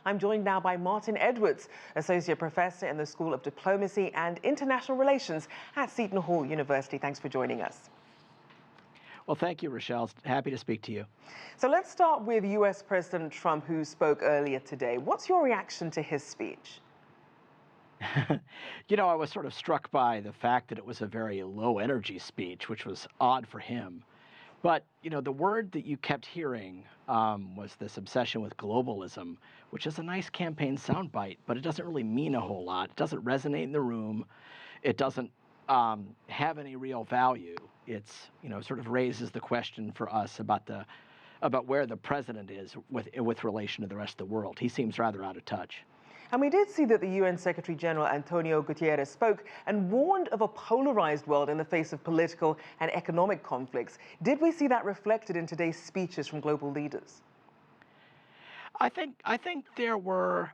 I'm joined now by Martin Edwards, Associate Professor in the School of Diplomacy and International Relations at Seton Hall University. Thanks for joining us. Well, thank you, Rachelle. Happy to speak to you. So let's start with US President Trump, who spoke earlier today. What's your reaction to his speech? I was sort of struck by the fact that it was a very low energy speech, which was odd for him. But, the word that you kept hearing was this obsession with globalism, which is a nice campaign soundbite, but it doesn't really mean a whole lot. It doesn't resonate in the room. It doesn't have any real value. It's, sort of raises the question for us about where the president is with relation to the rest of the world. He seems rather out of touch. And we did see that the UN Secretary General Antonio Guterres spoke and warned of a polarized world in the face of political and economic conflicts. Did we see that reflected in today's speeches from global leaders? I think there were,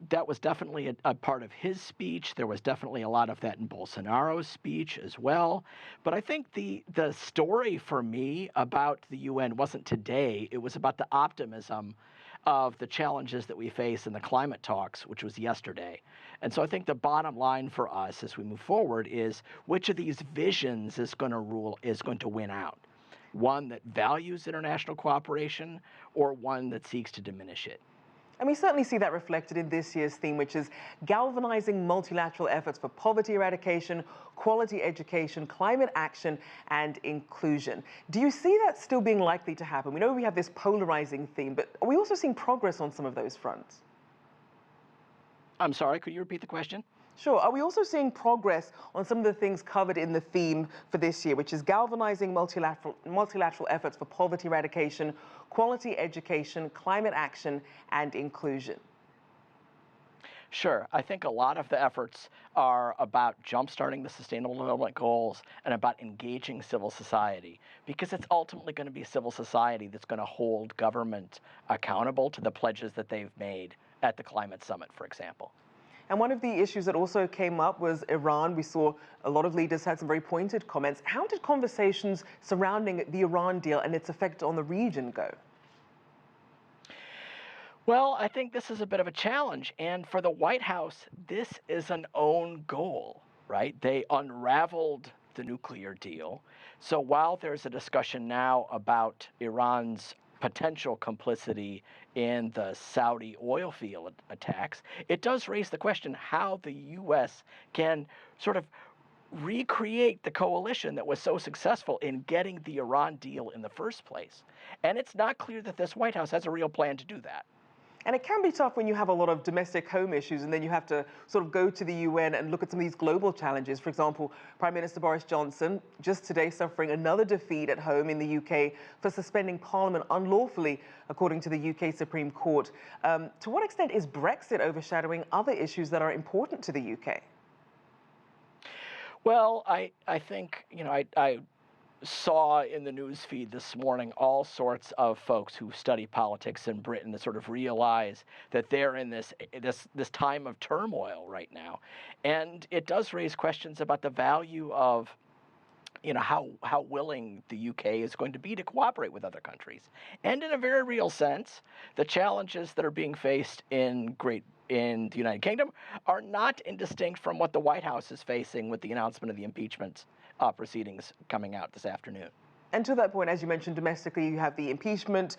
that was definitely a part of his speech. There was definitely a lot of that in Bolsonaro's speech as well. But I think the story for me about the UN wasn't today. It was about the optimism of the challenges that we face in the climate talks, which was yesterday. And so I think the bottom line for us as we move forward is which of these visions is going to win out. One that values international cooperation or one that seeks to diminish it. And we certainly see that reflected in this year's theme, which is galvanizing multilateral efforts for poverty eradication, quality education, climate action, and inclusion. Do you see that still being likely to happen? We know we have this polarizing theme, but are we also seeing progress on some of those fronts? I'm sorry, could you repeat the question? Sure. Are we also seeing progress on some of the things covered in the theme for this year, which is galvanizing multilateral efforts for poverty eradication, quality education, climate action, and inclusion? Sure. I think a lot of the efforts are about jumpstarting the Sustainable Development Goals and about engaging civil society, because it's ultimately going to be civil society that's going to hold government accountable to the pledges that they've made at the climate summit, for example. And one of the issues that also came up was Iran. We saw a lot of leaders had some very pointed comments. How did conversations surrounding the Iran deal and its effect on the region go? Well, I think this is a bit of a challenge. And for the White House, this is an own goal, right? They unraveled the nuclear deal. So while there's a discussion now about Iran's potential complicity in the Saudi oil field attacks, it does raise the question how the U.S. can sort of recreate the coalition that was so successful in getting the Iran deal in the first place. And it's not clear that this White House has a real plan to do that. And it can be tough when you have a lot of domestic home issues and then you have to sort of go to the UN and look at some of these global challenges. For example, Prime Minister Boris Johnson just today suffering another defeat at home in the UK for suspending Parliament unlawfully, according to the UK Supreme Court. To what extent is Brexit overshadowing other issues that are important to the UK? Well, I think, I saw in the news feed this morning all sorts of folks who study politics in Britain that sort of realize that they're in this time of turmoil right now. And it does raise questions about the value of how willing the UK is going to be to cooperate with other countries. And in a very real sense, the challenges that are being faced in the United Kingdom are not indistinct from what the White House is facing with the announcement of the impeachment proceedings coming out this afternoon. And to that point, as you mentioned, domestically, you have the impeachment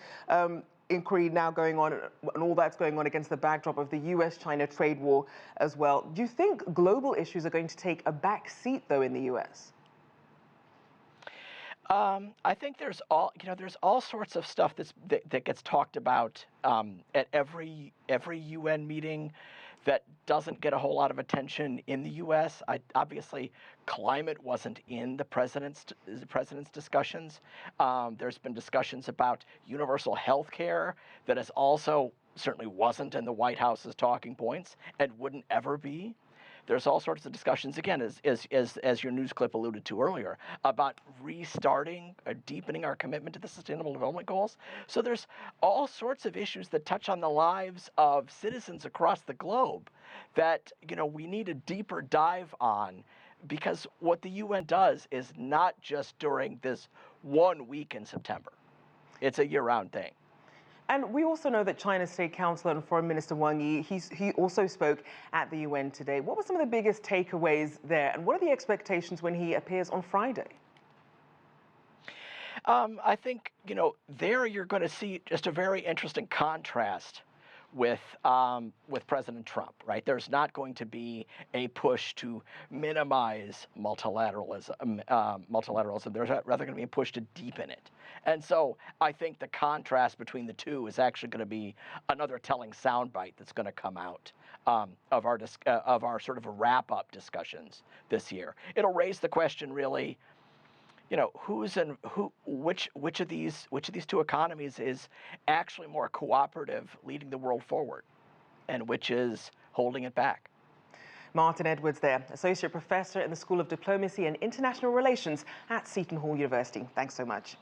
inquiry now going on, and all that's going on against the backdrop of the US-China trade war as well. Do you think global issues are going to take a back seat, though, in the US? I think there's all sorts of stuff that gets talked about at every UN meeting that doesn't get a whole lot of attention in the U.S. Obviously, climate wasn't in the president's discussions. There's been discussions about universal health care that is also certainly wasn't in the White House's talking points and wouldn't ever be. There's all sorts of discussions, again, as your news clip alluded to earlier, about restarting or deepening our commitment to the Sustainable Development Goals. So there's all sorts of issues that touch on the lives of citizens across the globe that, we need a deeper dive on, because what the UN does is not just during this 1 week in September. It's a year-round thing. And we also know that China's State Councilor and Foreign Minister Wang Yi, he also spoke at the UN today. What were some of the biggest takeaways there, and what are the expectations when he appears on Friday? I think, there you're going to see just a very interesting contrast with President Trump, right? There's not going to be a push to minimize multilateralism. There's rather going to be a push to deepen it. And so I think the contrast between the two is actually going to be another telling soundbite that's going to come out of our sort of wrap-up discussions this year. It'll raise the question, really, which of these two economies is actually more cooperative, leading the world forward, and which is holding it back. Martin Edwards there, Associate Professor in the School of Diplomacy and International Relations at Seton Hall University. Thanks so much.